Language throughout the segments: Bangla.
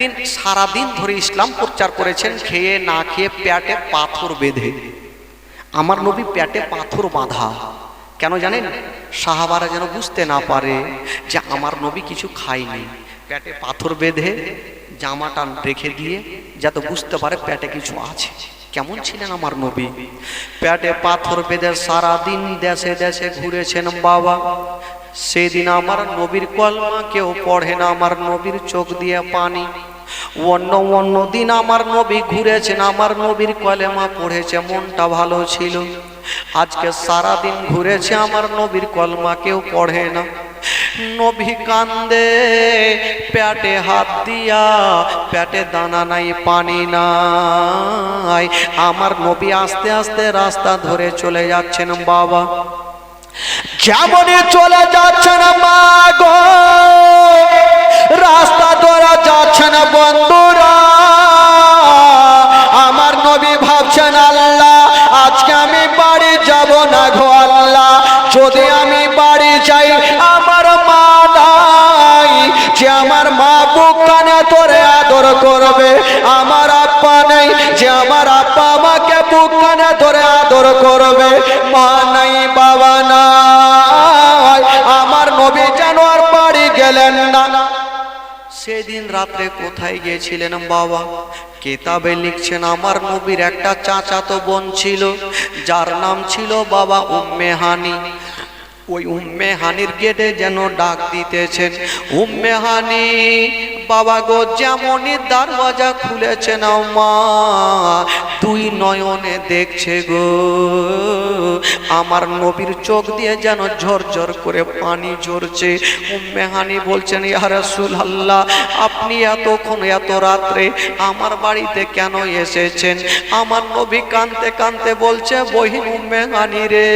সারাদিন ধরে ইসলাম প্রচার করেছেন, খেয়ে না খেয়ে পেটে পাথর বেঁধে। আমার নবী পেটে পাথর বাঁধা কেন জানেন? সাহাবারা যেন বুঝতে না পারে যে আমার নবী কিছু খায়নি, পেটে পাথর বেঁধে জামাটা রেখে দিয়ে যাতে বুঝতে পারে পেটে কিছু আছে। কেমন ছিলেন আমার নবী? পেটে পাথর বেঁধে সারাদিন দেশে দেশে ঘুরেছেন বাবা। সেদিন আমার নবীর কলমা কেউ পড়ে না, আমার নবীর চোখ দিয়ে পানি। অন্য দিন আমার নবী ঘুরেছেন, আমার নবীর কলেমা পড়েছে, মনটা ভালো ছিল। আজকে সারাদিন ঘুরেছে, আমার নবীর কলমা কেউ পড়ে না। নবী কান্দে পেটে হাত দিয়া, পেটে দানা নাই পানি নাই। আমার নবী আস্তে আস্তে রাস্তা ধরে চলে যাচ্ছেন বাবা। যেমনই চলে যাচ্ছেন মা গো, রাস্তা ধরে যাচ্ছেন বন্ধুরা। আমার নবী ভাবছেন আল্লাহ আজকে আমি বাড়ি যাব না গো আল্লাহ, যদি আমি বাড়ি যাই আমার মা নাই, যে আমার মা বুক কানে ধরে আদর করবে। আমার আব্বা নেই, যে আমার আব্বা আমাকে বুক কানে ধরে আদর করবে। মা নাই, বাবা নাই, আমার নবী যেন আর বাড়ি গেলেন না। সেদিন রাত্রে কোথায় গিয়েছিলেন বাবা? কিতাবে লিখছেন আমার নবীর একটা চাচাতো বোন ছিল, যার নাম ছিল বাবা উম্মে হানি। ওই উম্মে হানির গেটে যেন ডাক দিতেছেন, উম্মে হানি বাবা গো, যেমনই দরওয়াজা খুলেছেন মা দুই নয়নে দেখছে গো, আমার নবীর চোখ দিয়ে যেন ঝরঝর করে পানি ঝরছে। উম্মে হানি বলছেন ইয়া রাসূলুল্লাহ, আপনি এতক্ষণ এত রাত্রে আমার বাড়িতে কেন এসেছেন? আমার নবী কাঁদতে কাঁদতে বলছে, বহিন উম্মে হানি রে,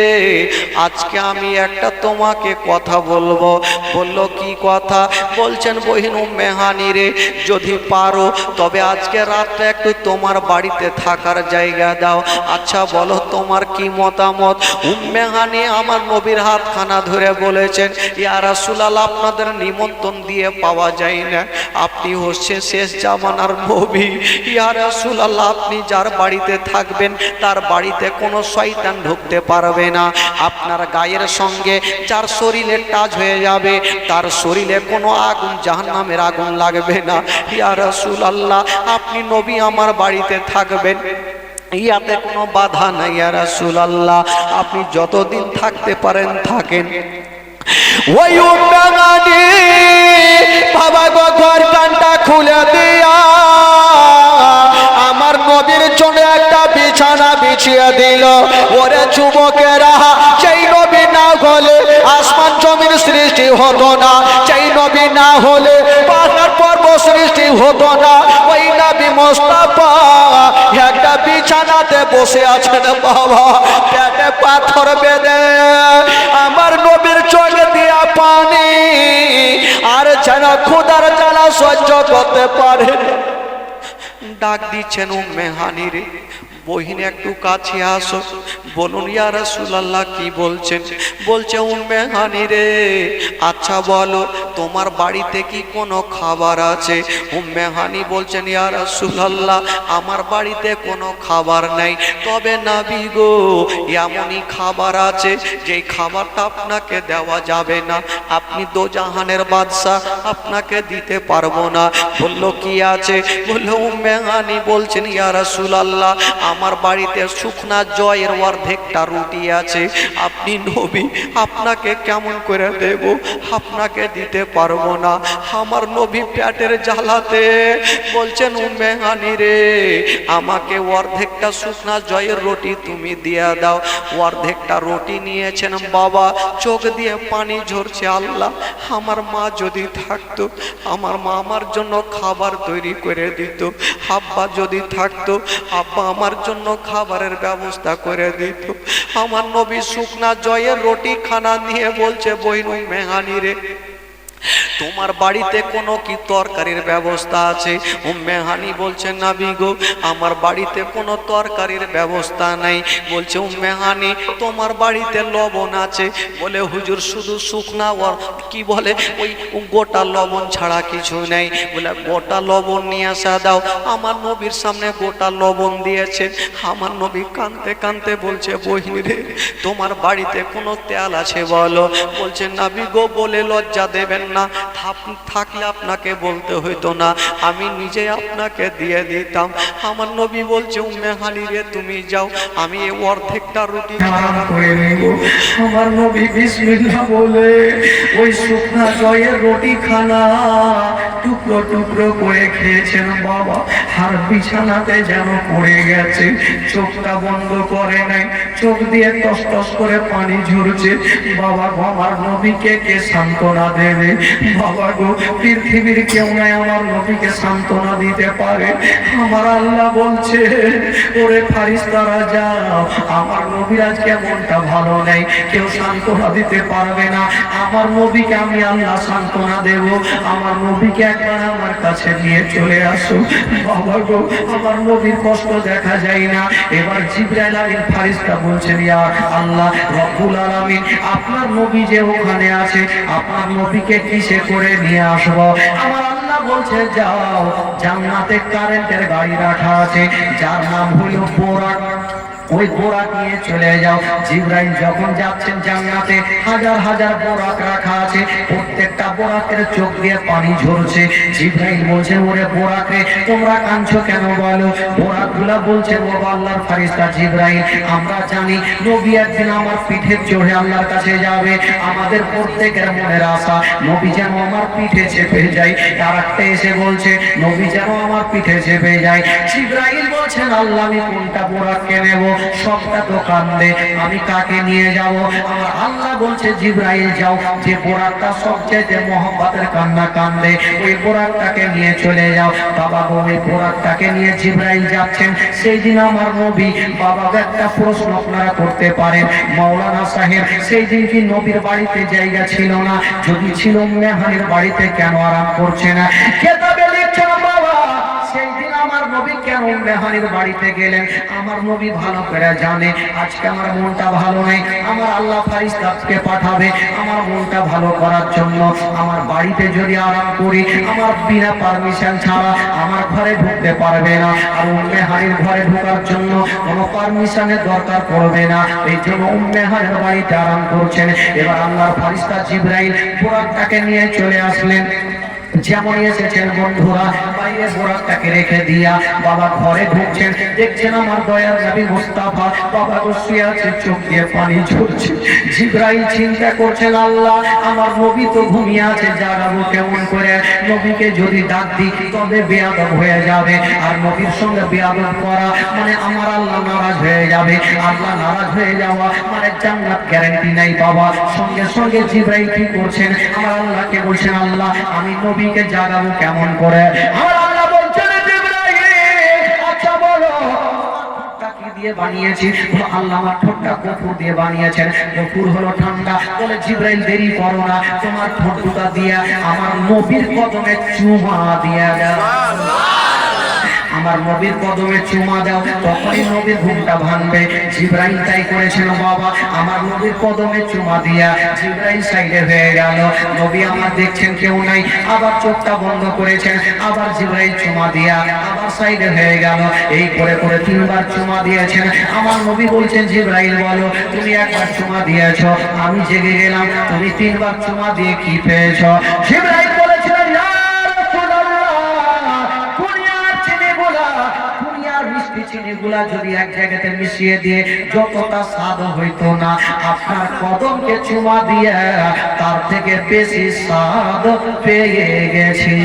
আজকে আমি একটা তোমাকে কথা বলবো। বলল কি কথা? বলছেন বহিন উম্মে হানি রে, যদি পারো তবে আজকে রাতটা একটু তোমার বাড়িতে থাকার জায়গা দাও। আচ্ছা বলো তোমার কি মতামত? উম্মে হানি আমার নবীর হাতখানা ধরে বলেছেন, ইয়া রাসূলুল্লাহ, আপনাদের নিমন্ত্রণ দিয়ে পাওয়া যায় না, আপনি হচ্ছে শেষ জামানার নবী। ইয়া রাসূলুল্লাহ, আপনি যার বাড়িতে থাকবেন তার বাড়িতে কোনো শয়তান ঢুকতে পারবে না। আপনার গায়ের সঙ্গে যার শরীরে টাচ হয়ে যাবে তার শরীরে কোনো আগুন, জাহান্নামের আগুন লাগবে না। ইয়া রাসূলুল্লাহ, আপনি নবী আমার বাড়িতে থাকবেন, ইয়াতে কোনো বাধা নাই। ইয়া রাসূলুল্লাহ, আপনি যতদিন থাকতে পারেন থাকেন। ওই উম্মে হানি বাবা গো ঘর কানটা খুলে দিয়া আমার নবীর জন্য একটা বিছানা বিছিয়ে দিল। ওরে যুবকেরা, সেই নবী না হলে আসমান জমিন সৃষ্টি হতো না, সেই নবী না হলে পাহাড় পর্বত সৃষ্টি হতো না। ওই নবী মুস্তাফা একটা বিছানাতে বসে আছেন বাবা, পেটে পাথর বেঁধে, আমার নবীর চোখে দিয়া পানি, আর যেন ক্ষুধার জ্বালা সহ্য করতে পারে। ডাক দিচ্ছেন উম্মে হানি রে, বহিন একটু কাছে আসো, বলুন ইয়া রাসূলুল্লাহ কি বলছেন? বলছে উম্মে হানি রে, আচ্ছা বলো তোমার বাড়িতে কি কোনো খাবার আছে? উম্মে হানি বলছেন ইয়া রাসূলুল্লাহ, আমার বাড়িতে কোনো খাবার নাই, তবে নবী গো এমনই খাবার আছে যেই খাবারটা আপনাকে দেওয়া যাবে না, আপনি দোজাহানের বাদশা, আপনাকে দিতে পারবো না। বলল কি আছে? বলল উম্মে হানি বলছেন ইয়া রাসূলুল্লাহ, আমার বাড়িতে শুকনা জয়ের অর্ধেকটা রুটি আছে, আপনি নবী, আপনাকে কেমন করে দেব? আপনাকে দিতে পারবো না। আমার নবী পেটের জ্বালাতে বলছেন উম্মে হানি রে, আমাকে অর্ধেকটা শুকনা জয়ের রুটি তুমি দিয়ে দাও। অর্ধেকটা রুটি নিয়েছেন বাবা, চোখ দিয়ে পানি ঝরছে। আল্লাহ, আমার মা যদি থাকতো, আমার মা আমার জন্য খাবার তৈরি করে দিত। আব্বা যদি থাকতো, আব্বা আমার জন্য খাবারের ব্যবস্থা করে দিত। আমার নবী শুকনা জয়ের রুটি খানা নিয়ে বলছে বহিন উম্মে হানি রে, তোমার বাড়িতে কোনো কি তরকারির ব্যবস্থা আছে? উম্মে হানি বলছেন নবী গো আমার বাড়িতে কোনো তরকারির ব্যবস্থা নাই। বলছে উম্মে হানি তোমার বাড়িতে লবণ আছে? বলে হুজুর শুধু শুকনা কি বলে ওই গোটা লবণ ছাড়া কিছু নেই। বলে গোটা লবণ নিয়ে আসা দাও। আমার নবীর সামনে গোটা লবণ দিয়েছে। আমার নবী কাঁদতে কাঁদতে বলছে বহিনী রে তোমার বাড়িতে কোনো তেল আছে বলো? বলছে নবী গো বলে লজ্জা দেবেন না, থাকলে আপনাকে বলতে হইতো না, আমি নিজে আপনাকে দিয়ে দিতাম। আমার নবী বলছে উম্মে হানি রে তুমি যাও, আমি এই অর্ধেকটা রুটি করে নেব। আমার নবী বিসমিল্লাহ বলে ওই শুকনা জয়ের রুটি খানা টুকরো টুকরো করে খেয়েছেন বাবা। আর বিছানাতে যেন পড়ে গেছে, চোখটা বন্ধ করে নাই, চোখ দিয়ে টস টস করে পানি ঝরছে। বাবা গো আমার নবীকে কে সান্ত্বনা দেবে? বাবা গো পৃথিবীর কেউ নাই আমার নবীকে সান্ত্বনা দিতে পারে। আমার আল্লাহ বলছে ওরে ফারিস্তারা যাও, আমার নবীর আজকে মনটা ভালো নেই, কেউ সান্ত্বনা দিতে পারবে না। আমার নবীকে আমি আল্লাহ সান্ত্বনা দেব। আমার নবীকে একবার আমার কাছে নিয়ে চলে আসো। বাবা গো আমার নবীর কষ্ট দেখা যায় না। এবার জিবরাইল আমিন ফারিস্তা বলছেন ইয়া আল্লাহ রব্বুল আলামিন আপনার নবী যে ওখানে আছে আপনার নবীকে কিসে করে নিয়ে আসবো? আমার আল্লাহ বলছে যাও, জান্নাতে কারেন্টের গাড়ি রাখা আছে যার নাম হলো বোরাক, ওই বোরাক নিয়ে চলে যাও। জিবরাইল যখন যাচ্ছেন জান্নাতে হাজার হাজার বোরাক রাখা আছে, প্রত্যেকটা বোরাকের চোখ দিয়ে পানি ঝরছে। জিবরাইল বলছে ওরে বোরাক রে তোমরা কাঁদছো কেন বলো? বোরাকগুলা বলছে ও আল্লাহর ফারিস্তা জিবরাইল আমরা জানি নবী একদিন আমার পিঠে চড়ে আল্লাহর কাছে যাবে, আমাদের প্রত্যেকের মনের আশা নবী যেন আমার পিঠে চেপে যায়। আর একটা এসে বলছে নবী যেন আমার পিঠে চেপে যায়। জিবরাইল বলছেন আল্লাহ আমি কোনটা বোরাককে নেব? সবটা তো কান্দে, আমি কাকে নিয়ে যাব? আমার আল্লাহ বলছে জিবরাইল যাও, যে বোরাকটা সবচেয়ে মোহাম্মতের কান্না কান্দে ওই বোরাকটাকে নিয়ে চলে যাও। বাবা গো ওই বোরাকটাকে নিয়ে জিবরাইল যাচ্ছেন। সেই দিন আমার নবী বাবা একটা প্রশ্ন আপনারা করতে পারেন মাওলানা সাহেব সেই দিন কি নবীর বাড়িতে জায়গা ছিল না? যদি ছিল উম্মে হানির বাড়িতে কেন আরাম করছে না? কিতাবে লিখছে বাবা সেই দিন আমার নবী কেন উম্মে হানির বাড়িতে গেলেন? আমার নবী ভালো করে জানে আজকে আমার মনটা ভালো নেই, আমার আল্লাহ ফারিস্তাকে পাঠাবে আমার মনটা ভালো করার জন্য। আমার বাড়িতে যদি আরাম করি আমার বিনা পারমিশন ছাড়া আমার ঘরে ঢুকতে পারবে না। আর উম্মে হানির ঘরে ঢোকার জন্য কোনো পারমিশনের দরকার পড়বে না। এই জন্য উম্মে হানির বাড়িতে আরাম করছেন। এবার আল্লাহর ফারিস্তা জিবরাইল বোরাকটাকে নিয়ে চলে আসলেন। যেমন এসেছেন বন্ধুরা বাইরে বোরাকটাকে রেখে দিয়া বাবা ঘরে ঢুকছেন, দেখছেন আমার দয়ার নবী মুস্তাফা বাবা বসে আছে, চোখ দিয়ে পানি ঝরছে। জিবরাইল চিন্তা করছেন আল্লাহ আমার নবী তো ঘুমিয়ে আছে, জাগাবো কেমন করে? নবীকে যদি ডাক দিই তবে বেয়াদব হয়ে যাবে, আর নবীর সঙ্গে বেয়াদব করা মানে আমার আল্লাহ নারাজ হয়ে যাবে। আল্লাহ নারাজ হয়ে যাওয়া মানে জান্নাত গ্যারান্টি নাই বাবা। সঙ্গে সঙ্গে জিবরাইল কি করছেন আমার আল্লাহকে বলছেন আল্লাহ আমি নবীকে জাগাবো কেমন করে? আমার আল্লাহ বলছেন জিবরাইল আচ্ছা বলো ঠোঁটটা কি দিয়ে বানিয়েছি? আল্লাহ আমার ঠোঁটটা কপুর দিয়ে বানিয়েছেন, কপুর হলো ঠান্ডা। বলে জিবরাইল দেরি করো না, তোমার ঠোঁটটা দিয়ে আমার নবীর কদমে চুমা দিয়ে দাও। আমার নবীর কদমে চুমা দাও, তখনই নবীর ঘুমটা ভাঙবে। জিবরাইল তাই করেছেন বাবা, আমার নবীর কদমে চুমা দিয়া জিবরাইল সাইডে হয়ে গেল। নবী আমার দেখছেন কেউ নাই, আবার চোখটা বন্ধ করেছেন, আবার জিবরাইল চুমা দিয়া আবার সাইডে হয়ে গেল। এই করে করে তিনবার চুমা দিয়েছেন। আমার নবী বলছেন জিবরাইল বলো তুমি একবার চুমা দিয়েছো, আমি জেগে গেলাম, তুমি তিনবার চুমা দিয়ে কি পেয়েছো? জিবরাইল বলেছেন চিনিগুলা যদি এক জায়গাতে মিশিয়ে দিয়ে যতটা স্বাদ হইতো না, আপনার কদমকে চুমা দিয়ে তার থেকে বেশি স্বাদ পেয়ে গেছি।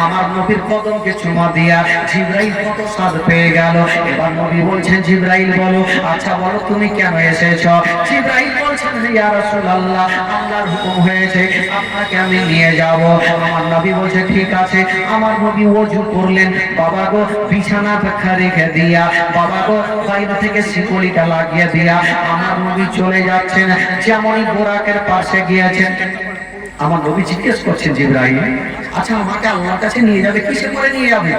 আমার নবীর কদমকে চুমা দিয়া জিবরাইল কত স্বাদ পেয়ে গেল। এবার নবী বলছেন জিবরাইল বলো আচ্ছা বলো তুমি কেন এসেছো? জিবরাইল বলছেন ইয়া রাসূলুল্লাহ আল্লাহর হুকুম হয়েছে আপনাকে আমি নিয়ে যাব। আমার নবী বলছে ঠিক আছে। আমার নবী ওযু করলেন, বাবা গো বিছানা পাখা রেখে দিয়া বাবা গো বাইরে থেকে শিকলিটা লাগিয়ে দিয়া আমার নবী চলে যাচ্ছেন। যেমনই বোরাকের পাশে গিয়েছেন আমার নবী জিজ্ঞেস করছেন জিবরাইল, আচ্ছা আমাকে আল্লাহর কাছে নিয়ে যাবে, কিসে করে নিয়ে যাবে?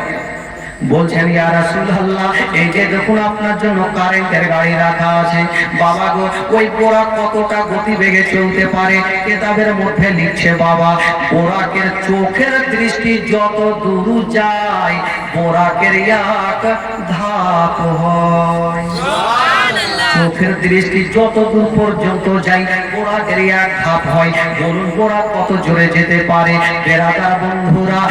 বলছেন ইয়া রাসূলুল্লাহ, এই যে দেখুন আপনার জন্য কারেন্টের গাড়ি রাখা আছে। বাবা গো, ওই বোরাক কতটা গতি বেগে চলতে পারে কিতাবের মধ্যে লিখছে বাবা, বোরাকের চোখের দৃষ্টি যত দূর যায় বোরাকের এক ধাপ হয়। চোখের দৃষ্টি যত দূর পর্যন্ত যায় বোরাকের এক ধাপ হয়। বলুন বোরাক কত জোরে যেতে পারে? বেরাদার বন্ধুরা,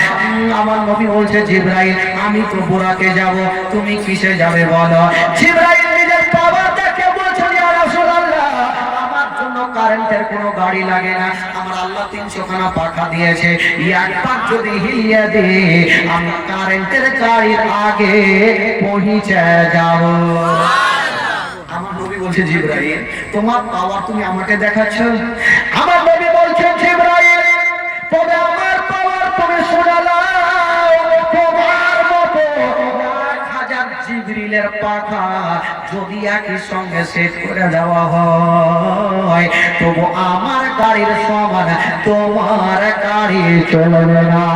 আমার নবী বলছে জিবরাইল, আমি তো বোরাকে যাব, তুমি কিসে যাবে বলো? জিবরাইল নিজের পাওয়ার দেখে বলছে ইয়া রাসূলুল্লাহ, আমার জন্য কারেন্টের কোনো গাড়ি লাগে না, আমার আল্লাহ 300 খানা পাখা দিয়েছে, একবার যদি হিলিয়ে দে আমি কারেন্টের গাড়ির আগে পৌঁছে যাব। আমার নবী বলছে জিবরাইল, তোমার পাওয়ার তুমি আমাকে দেখাচ্ছ? আমার নবী বলছে জিবরাইল, তবে আমার পাওয়ার তুমি শোনালাও, তোমার মতো 1000 জিবরিলের পাখা যদি একই সঙ্গে সেট করে দেওয়া হয় তবু আমার গাড়ির সমান তোমার গাড়ি চলবে না।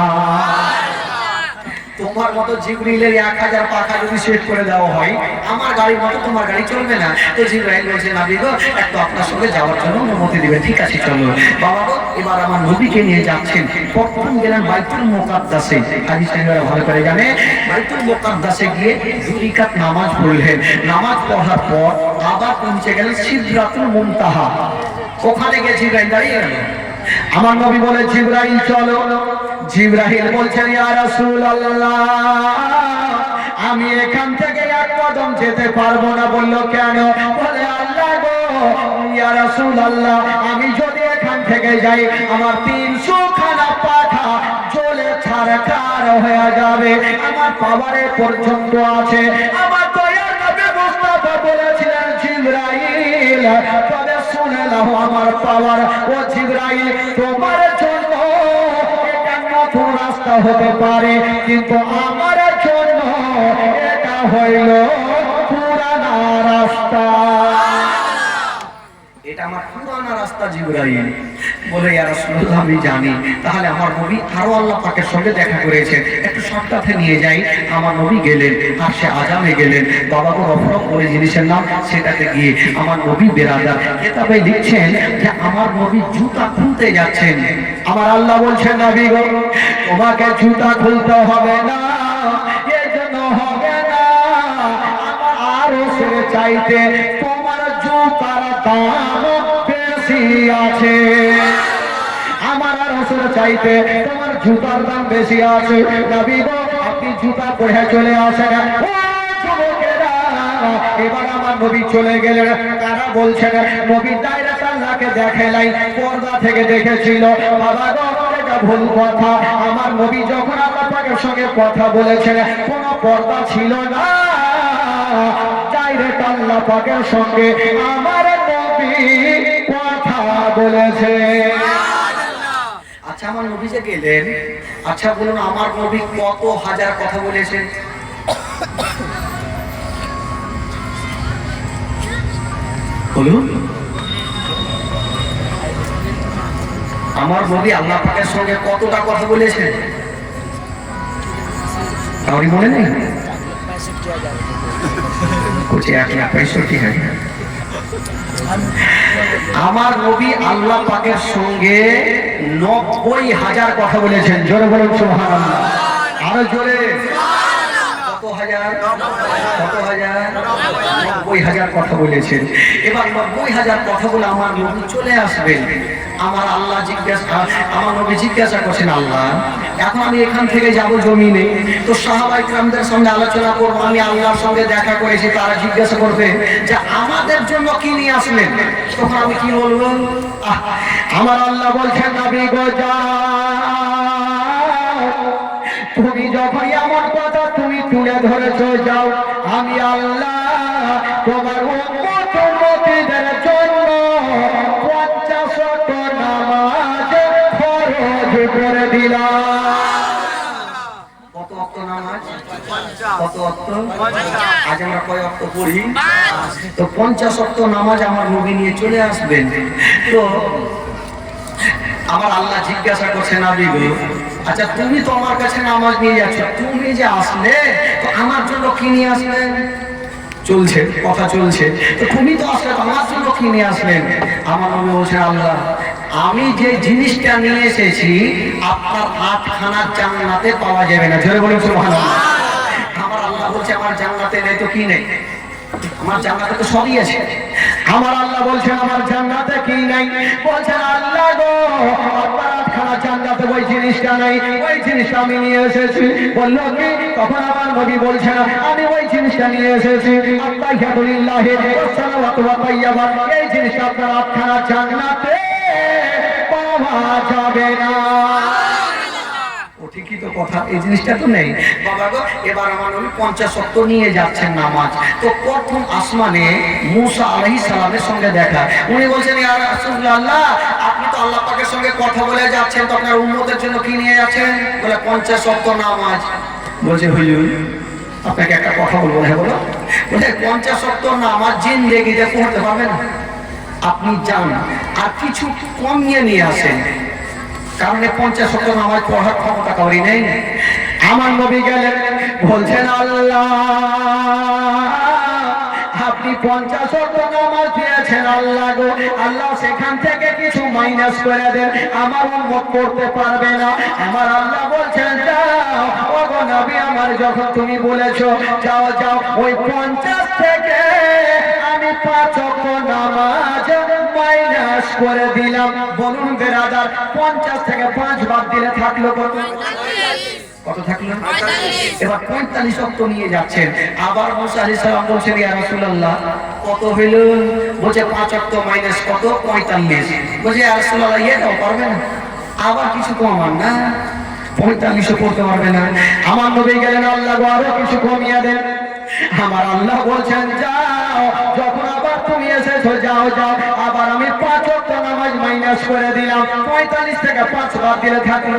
তোমার মতো জিবরিলের 1000 পাখা যদি সেট করে দেওয়া হয় আমার গাড়ির মতো তোমার গাড়ি চলবে না। তো জিবরাইল বলছে নবী গো, একটু আপনার সঙ্গে যাওয়ার জন্য অনুমতি দিবেন? ঠিক আছে চলো। বাবা গো, এবার আমার নবীকে নিয়ে যাচ্ছেন। প্রথম গেলেন বাইতুল মুকাদ্দাসে। হাদিস শরীফে ভালো করে জানে, বাইতুল মুকাদ্দাসে গিয়ে 2 রাকাত নামাজ পড়লেন। নামাজ পড়ার পর আবার পৌঁছে গেলেন সিদরাতুল মুনতাহা। ওখানে গিয়ে জিবরাইল দাঁড়িয়ে গেল। আমার নবী বলে জিবরাইল চলো। জিবরাইল বলছেন ইয়া রাসূলুল্লাহ, আমি এখান থেকে এক কদম যেতে পারবো না। বলল কেন? বলে আল্লাহ গো ইয়া রাসূলুল্লাহ, আমি যদি এখান থেকে যাই আমার 300 খানা পাখা জ্বলে ছারখার হয়ে যাবে। আমার পাওয়ারে পর্যন্ত আছে। আমার দয়ার নবী মুস্তাফা বলেছিলেন জিবরাইল, তবে শুনে নাও আমার পাওয়ার। ও জিবরাইল, তোমার জন্য এটা নতুন রাস্তা হতে পারে, কিন্তু আমার জন্য এটা হইল পুরানা রাস্তা। এটা আমার পুরানা রাস্তা। জিবরাইল বলে ইয়া রাসূলুল্লাহ, আমি জানি। তাহলে আমার নবী আরো আল্লাহ পাকের সঙ্গে দেখা করেছেন, একটু শর্টকাটে নিয়ে যাই। আমার নবী গেলেন আর সে আজামে গেলেন। বাবা গো, রফরফ বলে জিনিসের নাম, সেটাতে গিয়ে আমার নবী বেরাদার কিতাবে লিখছেন যে আমার নবী জুতা খুলতে যাচ্ছেন। আমার আল্লাহ বলছেন নবী গো, তোমাকে জুতা খুলতে হবে না, এই জন্য হবে না আমার আরো সে চাইতে তোমার জুতার দাম বেশি আছে। আমার আরশের চাইতে তোমার জুতার দাম বেশি আছে। নবী গো, আপনি জুতা পরে চলে আসেন। ও যুবকেরা, এবার আমার নবী চলে গেলেন। তারা বলছেন নবী ডাইরেক্ট আল্লাহকে দেখে নাই, পর্দা থেকে দেখেছিল। বাবা গো, এটা ভুল কথা। আমার নবী যখন আল্লাহ পাকের সঙ্গে কথা বলেছেন কোনো পর্দা ছিল না, ডাইরেক্ট আল্লাহ পাকের সঙ্গে আমার নবী কথা বলেছে। আচ্ছা, আমার নবী যে গেলেন, আচ্ছা বলুন আমার নবী কত হাজার কথা বলেছেন? বলুন, আমার নবী আল্লাহ পাকের সঙ্গে কতটা কথা বলেছেন? কাউরি মনে নেই? আমার নবী আল্লাহ পাকের সঙ্গে 90,000 কথা বলেছেন। জোরে বলুন সুবহানাল্লাহ। আরো জোরে। কত হাজার? কত হাজার? 90,000 কথা বলেছেন। এবার 90,000 কথা বলে আমার নবী চলে আসবেন। আমার আল্লাহ আমার নবী জিজ্ঞাসা করছেন, আল্লাহ এখন আমি এখান থেকে যাব জমিনে, তো সাহাবায়ে কিরামদের সঙ্গে আলোচনা করবো, আমি আল্লাহর সঙ্গে দেখা করেছি। তারা জিজ্ঞাসা করবে যে আমাদের জন্য কি নিয়ে আসলেন? তখন আমি কি বলবো? আমার আল্লাহ বলছেন নবী গো যাও, তুমি যখন এমন কথা তুমি তুলে ধরেছো যাও, আমি আল্লাহ তোমার উম্মতের জন্য 50 ওয়াক্ত নামাজ ফরজ করে দিলাম। কত ওয়াক্ত নামাজ? কত ওয়াক্ত? আজ আমরা কয় ওয়াক্ত পড়ি? তো 50 ওয়াক্ত নামাজ আমার নবী নিয়ে চলে আসবেন। তো আমার আল্লাহ জিজ্ঞাসা করছে নবী গো, আচ্ছা তুমি তো আমার কাছে নামাজ নিয়ে যাচ্ছ, তুমি যে আসলে তো আমার জন্য কি নিয়ে আসলেন? চলছে কথা চলছে, তো তুমি তো আসলে আমার জন্য কি নিয়ে আসলেন? আমার নবী বলছেন আল্লাহ আমি যে জিনিসটা নিয়ে এসেছি আপনার আটখানা জান্নাতে পাওয়া যাবে না। জোরে বলুন সুবহানাল্লাহ। আমার আল্লাহ বলছে আমার জান্নাতে নেই তো কি নেই? আমার জান্নাতে তো সবই আছে। আমার আল্লাহ বলছেন আমার জান্নাতে কি নাই? বলছেন আল্লাহ গো আপনার আটখানা জান্নাতে ওই জিনিসটা নাই, ওই জিনিসটা আমি নিয়ে এসেছি। বললো কি? তখন আমার নবী বলছেন আমি ওই জিনিসটা নিয়ে এসেছি আত্তাহিয়াতুলিল্লাহি ওয়াস সালাওয়াতু ওয়াত তাইয়্যিবাত, এই জিনিসটা আপনার আটখানা জান্নাতে পাওয়া যাবে না। ও ঠিকই তো কথা, এই জিনিসটা তো নেই বাবা গো। এবার আমার নবী 50 ওয়াক্ত নিয়ে যাচ্ছেন নামাজ। তো প্রথম আসমানে মুসা আলাইহিস সালামের সঙ্গে দেখা। উনি বলছেন ইয়া রাসূলুল্লাহ আপনি তো আল্লাহ পাকের সঙ্গে কথা বলে যাচ্ছেন, তো আপনার উম্মতের জন্য কি নিয়ে যাচ্ছেন? বলে 50 ওয়াক্ত নামাজ। বলছে হুজুর আপনাকে একটা কথা বলবো। হ্যাঁ বলো। বলে 50 ওয়াক্ত নামাজ জিন্দেগিতে পড়তে পারবেন না, আপনি যান আর কিছু কমিয়ে নিয়ে আসেন, কারণ 50 ওয়াক্ত নামাজ পড়ার ক্ষমতা কাউরি নেই। আমার নবী গেলেন, বলছেন আল্লাহ আপনি 50 ওয়াক্ত নামাজ দিয়েছেন আল্লাহ গো, আল্লাহ সেখান থেকে কিছু মাইনাস করে দেন, আমার উম্মত পড়তে পারবে না। আমার আল্লাহ বলছেন যাও ও গো নবী আমার, যখন তুমি বলেছো যাও যাও, ওই 50 থেকে আমি 5 ওয়াক্ত নামাজ মাইনাস করে দিলাম। বলুন বেরাদার 50 থেকে 5 বাদ দিলে থাকলো কত? কত থাকলো? এবার 45 ওয়াক্ত নিয়ে যাচ্ছেন। আবার মুসা আলাইহিস সালাম বলছেন ইয়া রাসূলুল্লাহ কত হইল? বলছে 5 ওয়াক্ত মাইনাস কত? 45। বলছে ইয়া রাসূলুল্লাহ এটাও পারবে না, আবার কিছু কমান না, 45ও করতে পারবে না। আমার নবী গেলেন আল্লাহ গো আরো কিছু কমিয়ে দেন। আমার আল্লাহ বলছেন যাও, যখন আবার তুমি এসেছো যাও যাও, আবার আমি 5 ওয়াক্ত নামাজ মাইনাস করে দিলাম, 45 থেকে 5 বাদ দিলে থাকলো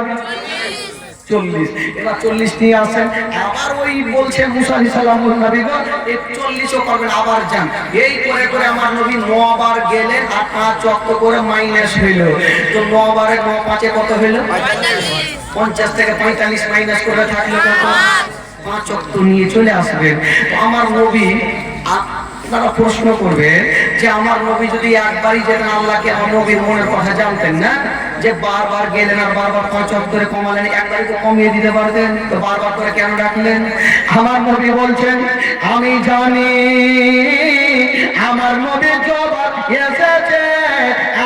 40। এবার 40 নিয়ে আসেন। আবার ওই বলছে মুসা আলাইহিস সালাম নবী গো 40ও করবেন, আবার যান। এই করে করে আমার নবী 9 বার গেলেন আর 5 ওয়াক্ত করে মাইনাস হইল। তো 9 বারে 9 5 এ কত হইল? 50 থেকে 45 মাইনাস করে থাকলো কত? 5 ওয়াক্ত নিয়ে চলে আসবেন। তো আমার নবী আপনারা প্রশ্ন করবে যে আমার নবী যদি একবারই যেতেন আল্লাহকে, আমার নবীর মনের কথা জানতেন না যে বারবার গেলেন আর বারবার 5 ওয়াক্ত করে কমালেন, একবারই তো কমিয়ে দিতে পারতেন, তো বারবার করে কেন রাখলেন? আমার নবী বলছেন আমি জানি আমার নবী জবাব এসেছে,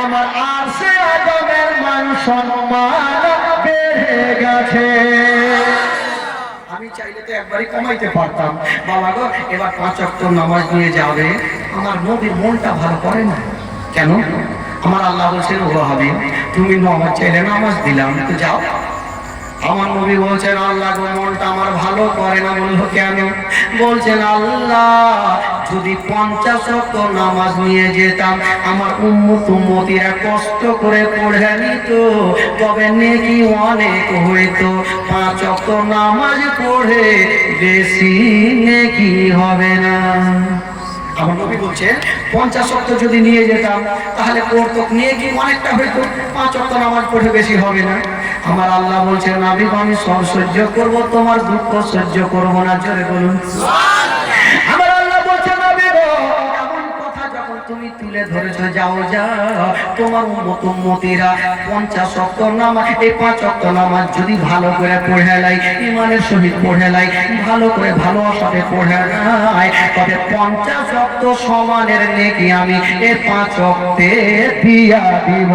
আমার আরশে আযমের মান সম্মান বেড়ে গেছে। আমি চাইলে তো একবারই কমাইতে পারতাম বাবা গো। এবার 5 ওয়াক্ত নামাজ নিয়ে যাবে, আমার নবীর মনটা ভালো করে না কেন? আমার আল্লাহ বলছেন ও হাবিব তুমি নামাজ চাইলে নামাজ দিলাম, তো যাও। আমার নবী বলছেন আল্লাহ গো মনটা আমার ভালো করে না। বললো কেন? বলছেন আল্লাহ যদি 50 ওয়াক্ত নামাজ নিয়ে যেতাম আমার উম্মতিরা কষ্ট করে পড়ে নিত, তবে নেকি অনেক হইতো। 5 ওয়াক্ত নামাজ পড়ে বেশি নেকি হবে না। আমার নবী বলছেন 50 ওয়াক্ত যদি নিয়ে যেতাম তাহলে পড়তো নেকি অনেকটা হইতো, 5 ওয়াক্ত নামাজ পড়ে বেশি হবে না। আমার আল্লাহ বলছেন নবী আমি সব সহ্য করব, তোমার দুঃখ সহ্য করব না। জোরে বলুন সুবহানাল্লাহ। আমার আল্লাহ বলছেন নবী গো এমন কথা যখন তুমি তুলে ধরেছো যাও যাও, তোমার উম্মতিরা 50 ওয়াক্ত নামাজ, এই 5 ওয়াক্ত নামাজ যদি ভালো করে পড়ে লাই, ঈমানের সহিত পড়ে লাই, ভালো করে ভালোবাসাতে পড়ে নাই, তবে 50 ওয়াক্ত সমানের নেকি আমি এই 5 ওয়াক্তে দিয়া দিব।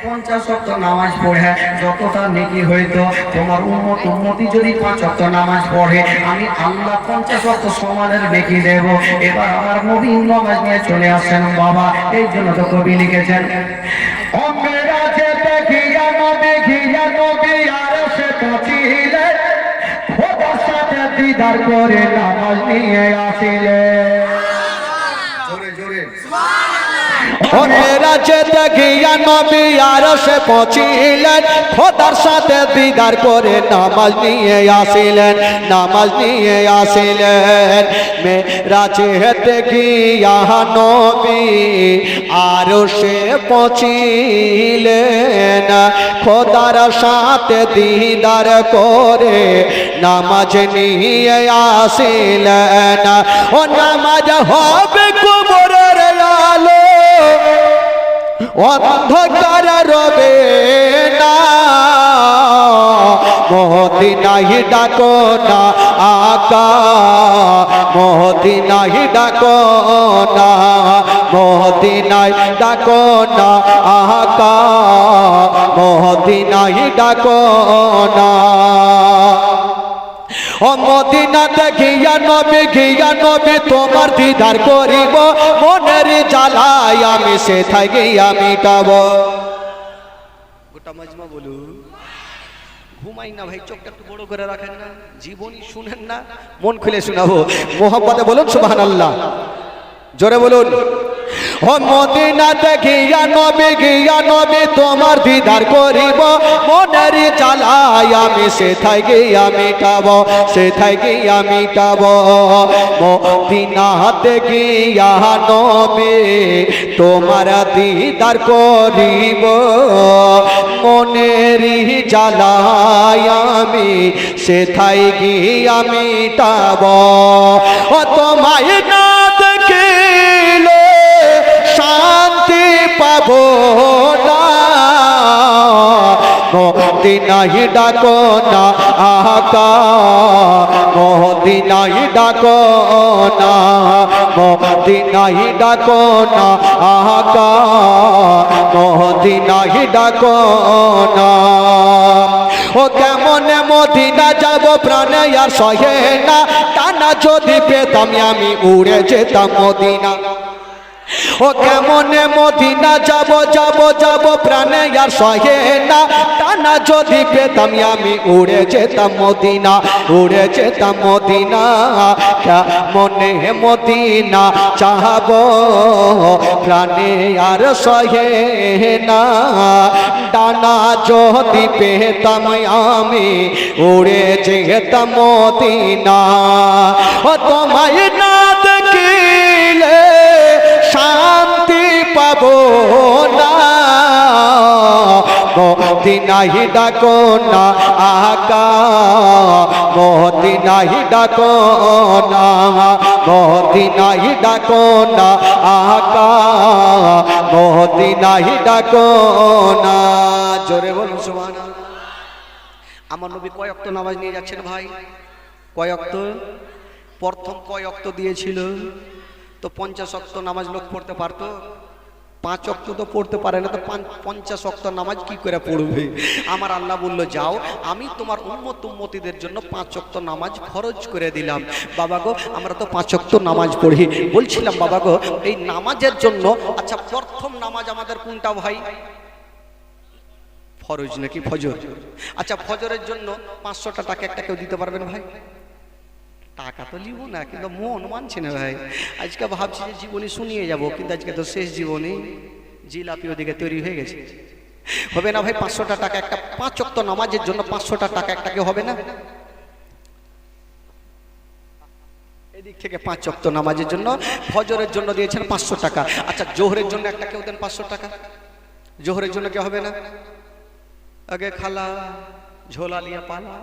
50 ওয়াক্ত নামাজ পড়ে যতটা নেকি হইতো, তোমার উম্মতি যদি 5 ওয়াক্ত নামাজ পড়ে আমি আল্লাহ 50 ওয়াক্ত সমানের নেকি দেব। এবার আমার নবী নামাজ নিয়ে চলে আসেন বাবা, এই জন্য তো কবি লিখেছেন অমেরা যেতে গিয়া নবী আরশে পৌঁছিলেন, খোদার সাথে দিদার করে নামাজ নিয়ে আসিলেন। জোরে জোরে সুবহানাল্লাহ। ও মেরাজেতে গিয়া নবী আরশে পৌঁছিলেন, খোদার সাথে দিদার করে নামাজ নিয়ে আসিলেন, নামাজ নিয়ে আসিলেন। মেরাজেতে গিয়া নবী আরশে পৌঁছিলেন, খোদার সাথে দিদার করে নামাজ নিয়ে আসিলেন। ও নামাজ হবে কবরের আলো, অন্ধকার রবে না, মদিনায় ডাকো না আকা, মদিনায় ডাকো না, মদিনায় ডাকো না আকা, মদিনায় ডাকো না। ও মদিনাতে গিয়া নবী তোমার দিদার করিব, মনের জ্বালায় আমি সেথায় গিয়া মিটাবো। গোটা মাজমা বলু, ঘুমাই না ভাই, চোখটা একটু বড় করে রাখেন না, জীবনী শুনেন না, মন খুলে শোনাবো। মোহাম্মদে বলুন সুবহানাল্লাহ, জোরে বলুন। ও মদিনাতে গিয়া নবী তোমার দিদার করিব, মনের জ্বালায় আমি সেথায় গিয়া মিটাবো, সেথায় গিয়া মিটাবো। মদিনাতে গিয়া নবী তোমার দিদার করিব, মনের জ্বালায় আমি সেথায় গিয়া মিটাবো। ও তোমায় না দেখিলে শান্তি পাবো না, মদিনায় ডাকো না আকা, মদিনায় ডাকো না, মদিনায় ডাকো না আকা, মদিনায় ডাকো না। ও কেমন মদিনা যাব প্রাণে আর সহে না, টানা যদি পেতাম আমি উড়ে যেতাম মদিনা। ও কেমন মদিনা যাব প্রাণে আর সহে না, টানা যদি পেতাম আমি উড়ে যেতাম মদিনা, উড়ে যেতাম মদিনা। কেমনে মদিনা চাহবো প্রাণে আর সহে না, ডানা যদি পেতাম আমি উড়ে যেতাম মদিনা। ও তোমায় না দেখিলে শান্তি পাবো না, মদিনায় ডাকো না আকা, মদিনায় ডাকো না, মদিনায় ডাকো না আকা, মদিনায় ডাকো না। জোরে বলুন সুবহানাল্লাহ। আমার নবী কয় ওয়াক্ত নামাজ নিয়ে যাচ্ছেন ভাই? কয় ওয়াক্ত? প্রথম কয় ওয়াক্ত দিয়েছিল? তো 50 ওয়াক্ত নামাজ লোক পড়তে পারতো? 5 ওয়াক্ত তো পড়তে পারে না, তো 50 ওয়াক্ত নামাজ কি করে পড়বে? আমার আল্লাহ বলল, যাও আমি তোমার উম্মতিদের জন্য 5 ওয়াক্ত নামাজ ফরজ করে দিলাম। বাবা গো, আমরা তো 5 ওয়াক্ত নামাজ পড়ি। বলছিলাম বাবা গো, এই নামাজের জন্য আচ্ছা প্রথম নামাজ আমাদের কোনটা ভাই? ফরজ নাকি ফজর? আচ্ছা ফজরের জন্য 500টা টাকা একটা কেউ দিতে পারবেন ভাই? টাকা তো নিব না, কিন্তু মন মানছে না ভাই। আজকে ভাবছি যে জীবনী শুনিয়ে যাব, কিন্তু আজকে তো শেষ জীবনী, জিলাপি ওদিকে তৈরি হয়ে গেছে। হবে না ভাই 500টা টাকা একটা 5 ওয়াক্ত নামাজের জন্য 500টা টাকা একটা কেউ হবে না? এদিক থেকে 5 ওয়াক্ত নামাজের জন্য ফজরের জন্য দিয়েছেন 500 টাকা। আচ্ছা জোহরের জন্য একটা কেউ দেন 500 টাকা। জোহরের জন্য কেউ হবে না? আগে খালা ঝোলা লিয়া পালা,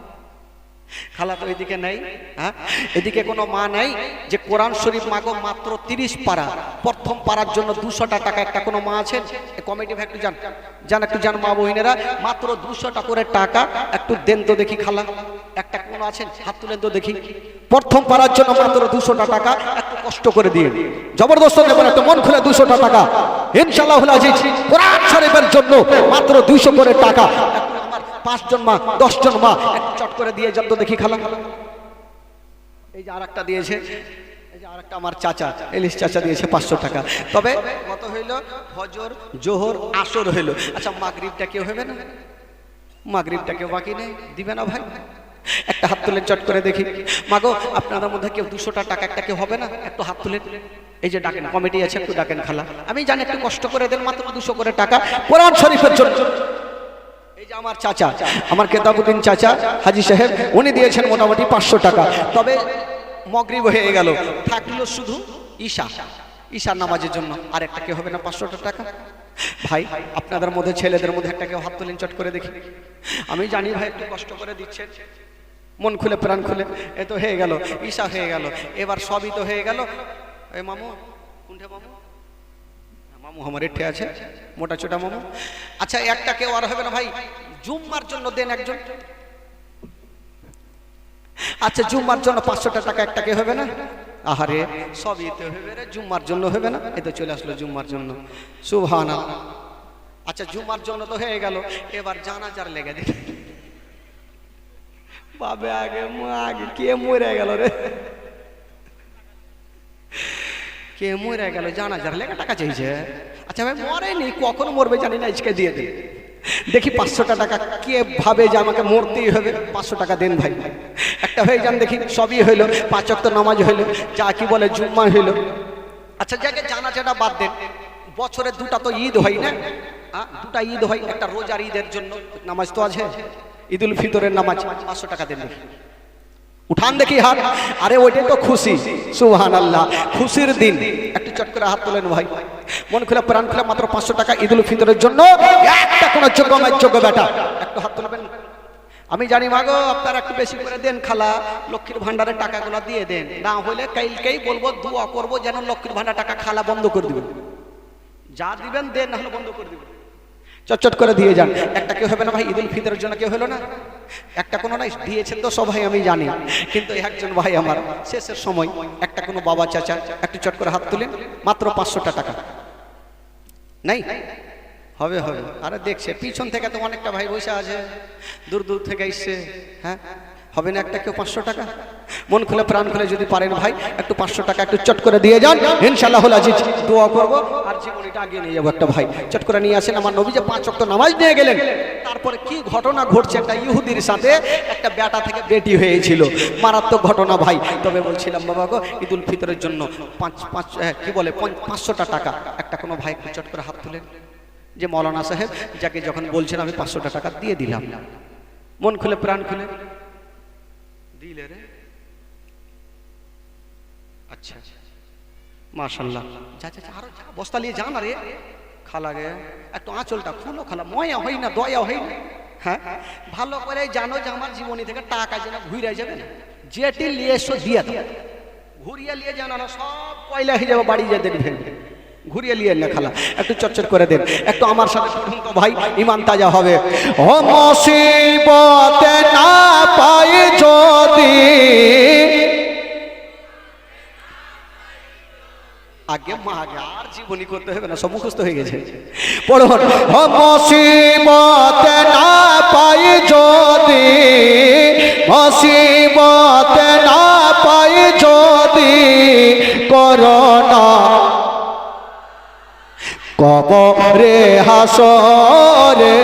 খালা তো এদিকে নাই। হ্যাঁ, এদিকে কোনো মা নাই যে কোরআন শরীফ মাগো মাত্র 30 পারা, প্রথম পারার জন্য 200টা টাকা একটা কোনো মা আছেন? কমিটি ভাই একটু জান একটু জান মা বহিনেরা, মাত্র 200টা করে টাকা একটু দেন তো দেখি খালা। একটা কোনো আছেন? হাত তুলেন তো দেখি। প্রথম পারার জন্য মাত্র 200টা টাকা, একটু কষ্ট করে দিয়ে জবরদস্ত নেবেন, একটু মন খুলে 200টা টাকা ইনশাআল্লাহ আজিজ কোরআন শরীফের জন্য মাত্র 200 করে টাকা। 5 জন মা 10 জন মা একটু চট করে দিয়ে যান তো দেখি খালা। এই যে আরেকটা দিয়েছে, এই যে আরেকটা আমার চাচা এলিশ চাচা দিয়েছে 500 টাকা। তবে কত হইল? ফজর জোহর আসর হইল। আচ্ছা মাগরিবটা কেউ হবে না? মাগরিবটা কেউ বাকি নেই? দিবে না ভাই? একটা হাত তুলে চট করে দেখি। মাগো আপনাদের মধ্যে কেউ 200টা টাকা একটা কেউ হবে না? একটু হাত তুলে, এই যে ডাকেন, কমিটি আছে, একটু ডাকেন খালা। আমি জানি একটু কষ্ট করে দেন, মাত্র 200 করে টাকা কোরআন শরীফের জন্য। এই যে আমার চাচা, আমার কেতাবুদ্দিন চাচা হাজী সাহেব, উনি দিয়েছেন মোটামুটি 500 টাকা। তবে মাগরিব হয়ে গেল, থাকলো শুধু ঈশার নামাজের জন্য। আর একটা কেউ হবে না 500 টাকা? ভাই আপনাদের মধ্যে ছেলেদের মধ্যে একটা কেউ হাত তুলেন চট করে দেখি। আমি জানি ভাই একটু কষ্ট করে দিচ্ছেন, মন খুলে প্রাণ খুলে। এ তো হয়ে গেল, ঈশা হয়ে গেল, এবার সবই তো হয়ে গেল। এই মামু কোনটা মামু? মামু আমার এঠে আছে, মোটা ছোটা মামু। আচ্ছা একটা কেউ আর হবে না ভাই? জুম্মার জন্য দেন একজন। আচ্ছা জুম্মার জন্য 500 টাকা একটা কে হবে না? আহারে সবই তো হবে রে, জুম্মার জন্য হবে না? এই তো চলে আসলো জুম্মার জন্য, সুবহানাল্লাহ। আচ্ছা জুম্মার জন্য তো হয়ে গেল, এবার জানাজার লেগে দিন। বাবে আগে আগে কে মরে গেল রে, কে মরে গেল? জানাজার লেগে টাকা চাইছে। আচ্ছা ভাই মরেনি, কখন মরবে জানি না, আজকে দিয়ে দিন দেখি 500 টাকা। কে ভাবে যে আমাকে মরতেই হবে? 500 টাকা দেন ভাই, একটা হয়ে যান দেখি। সবই হইলো, 5 ওয়াক্ত নামাজ হইলো, যা কি বলে জুম্মা হইলো। আচ্ছা যাকে জানাজাটা বাদ দেন, বছরে 2টা তো ঈদ হয় না? 2টা ঈদ হয়, একটা রোজার ঈদের জন্য নামাজ তো আছে, ঈদুল ফিতরের নামাজ। 500 টাকা দেন দেখি, উঠান দেখি হাত। আরে ওইটাই তো খুশি, সুবহানাল্লাহ, খুশির দিন। একটু চট করে হাত তোলেন ভাই, মন খুলে প্রাণ খুলে। মাত্র 500 টাকা ঈদুল ফিতরের জন্য, একটা কোনো যোগ্য বেটা একটু হাত তুলবেন। আমি জানি মাগো আপনারা একটু বেশি করে দেন খালা, লক্ষ্মীর ভান্ডারের টাকাগুলো দিয়ে দেন, না হলে কালকেই বলবো দোয়া করবো যেন লক্ষ্মীর ভান্ডার টাকা খালা বন্ধ করে দিবেন। যা দিবেন দেন, না হলে বন্ধ করে দিবেন। চটচট করে দিয়ে যান। একটা কেউ হবে না ভাই? ঈদুল ফিতরের জন্য কেউ হলো না? একটা কোনো নাই, দিয়েছেন তো সবাই আমি জানি, কিন্তু একজন ভাই আমার শেষের সময়, একটা কোনো বাবা চাচা একটু চট করে হাত তুলেন। মাত্র 500 টাকা নাই? হবে হবে। আরে দেখছে পিছন থেকে তো অনেকটা ভাই বসে আছে, দূর দূর থেকে এসছে। হ্যাঁ হবে না একটা কেউ 500 টাকা? মন খুলে প্রাণ খুলে যদি পারেন ভাই একটু 500 টাকা একটু চট করে দিয়ে যান, ইনশাআল্লাহ আজিজ দোয়া করব আর জীবনটা আগে নিয়ে যাবো। একটা ভাই চট করে নিয়ে আসেন। আমার নবী যে 5 ওয়াক্ত নামাজ নিয়ে গেলেন, তারপরে কি ঘটনা ঘটছে? একটা ইহুদির সাথে একটা বেটা থেকে বেটি হয়েছিল, মারাত্মক ঘটনা ভাই। তবে বলছিলাম বাবা গো, ঈদুল ফিতরের জন্য 500 টাকা একটা কোনো ভাই একটু চট করে হাত তুলেন। যে মৌলানা সাহেব যাকে যখন বলছেন আমি 500 টাকা দিয়ে দিলাম, মন খুলে প্রাণ খুলে দিলে রে। আচ্ছা মাশাআল্লাহ, যা আরো বস্তা নিয়ে যান। আরে খালা গে একটু আঁচলটা খুলো খালা, ময়া হয় না, দয়া হয় না। হ্যাঁ ভালো করে জানো যে আমার জীবনী থেকে টাকা যেন ঘুরে যাবে না, যেটি নিয়ে এসো দিয়ে দাও, ঘুরিয়ে নিয়ে জানো না, সব পয়লা হয়ে যাবে, বাড়ি যেতে দিবেন। ঘুরিয়ে নিয়ে না খালা, একটু চটচট করে দেন। একটু আমার সাথে পড়ুন তো ভাই, ইমান তাজা হবে। ও মুসিবতে না পাই যদি, আগে মা আগে আর জীবনী করতে হবে না, সব মুখস্থ হয়ে গেছে। পড়ুন, ও মুসিবতে না পাই যদি, মুসিবতে না পাই যদি করোনা কবরে হাসরে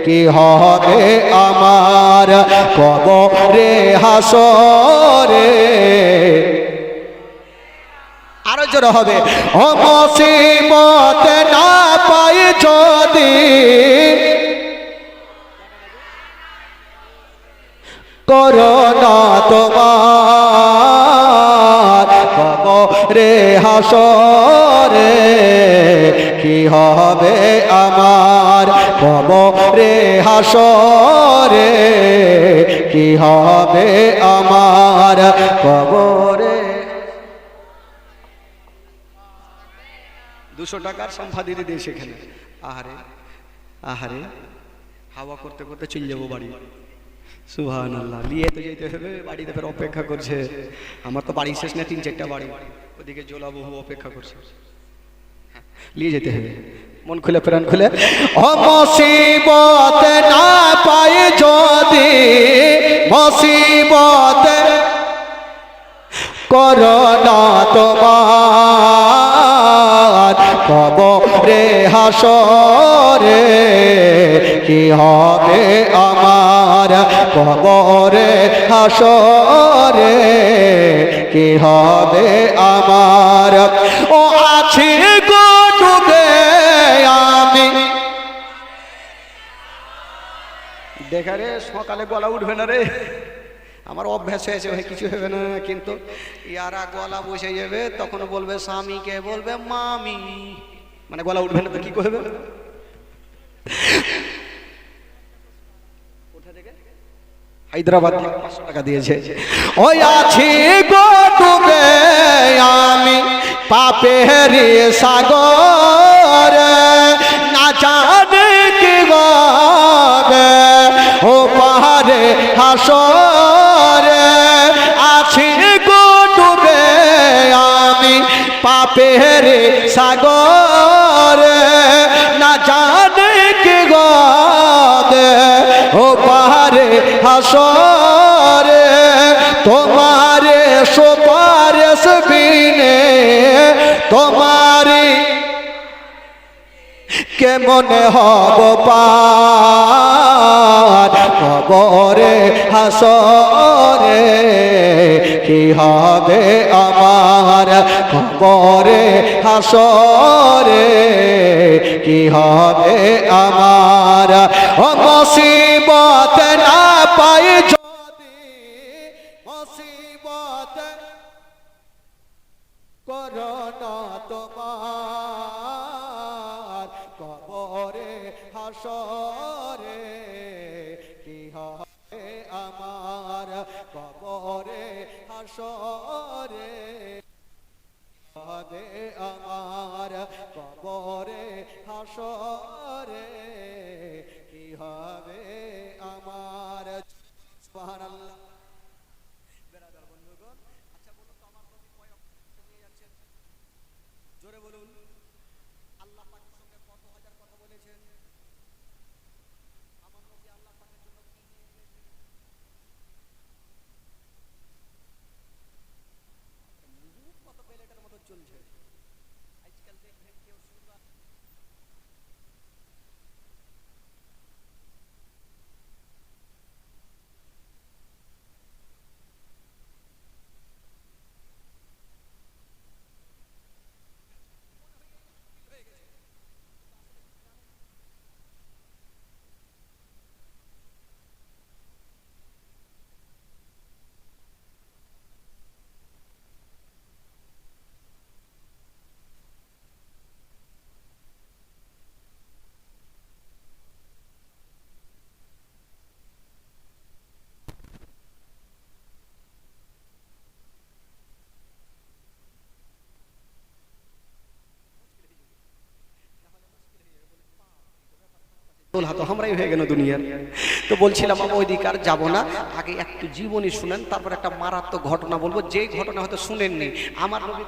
কি হবে আমার, কবরে হাসরে। আরো জোরে হবে, ও মুসিবত না পাই যদি করোনা তোমার, কবরে হাসরে কি হবে আমার, কবরে হাসরে কি হবে আমার, কবরে। 200 টাকার সংখ্যা দিয়ে দিয়ে সেখানে। আহারে আহারে, হাওয়া করতে করতে চলে যাবো বাড়ি। সুবহানাল্লাহ, নিয়ে তো যেতে হবে, বাড়িতে ফের অপেক্ষা করছে। আমার তো বাড়ি শেষ না, 3-4টা বাড়ি, ওদিকে জোলা বহু অপেক্ষা করছে, নিয়ে যেতে হবে। মন খুলে প্রাণ খুলে, ও মুসিবত না পাই যদি, মুসিবত করোনা তোমার কবরে হাসরে কি হবে আমার কবরে হাসরে কি হবে আমার ও আছি গো ডুবে আমি দেখা রে সকালে গলা উঠবে না রে আমার অভ্যাস হয়েছে ভাই কিছু হবে না কিন্তু ইয়ারা গলা বসে যাবে তখন বলবে স্বামীকে বলবে মামি মানে গলা উঠবে না তো কি করবে হায়দ্রাবাদ থেকে 500 টাকা দিয়েছে ওই আছি গো ডুবে আমি পাপের সাগর না জানি কি হবে ও পাহাড়ে হাসরে আছি গো ডুবে আমি পাপের সাগর না জানি কি হবে ও পাহাড়ে হাসরে তোমারে সুপারিশ বিনে তোমারি কেমনে হব পার কবরে হাসরে কি হবে আমার কবরে হাসরে কি হবে আমার ও মুসিবত না পাই যদি মুসিবত করোনা তোমার কবরে হাসরে কি হবে আমার কবরে হাসরে হবে আমার কবরে হাসরে কি হবে আমার সুবহানাল্লাহ বেরাদার বন্ধুগণ আচ্ছা বলুন তো আমার নবী কয় ওয়াক্ত নিয়ে যাচ্ছেন জোরে বলুন আল্লাহ পাকের সঙ্গে কত হাজার কথা বলেছেন আমার নবী আল্লাহ পাকের জন্য কি নিয়ে গেছেন মুখ কত প্লেটের মতো চলছে আজকাল দেখবেন কেউ সুরা তো আমরাই হয়ে গেল দুনিয়ার তো বলছিলাম আমি ওইদিকে আর যাবো না আগে একটু জীবনী শুনেন তারপর একটা মারাত্মক ঘটনা বলবো যে ঘটনা হয়তো শুনেননি আমার নবী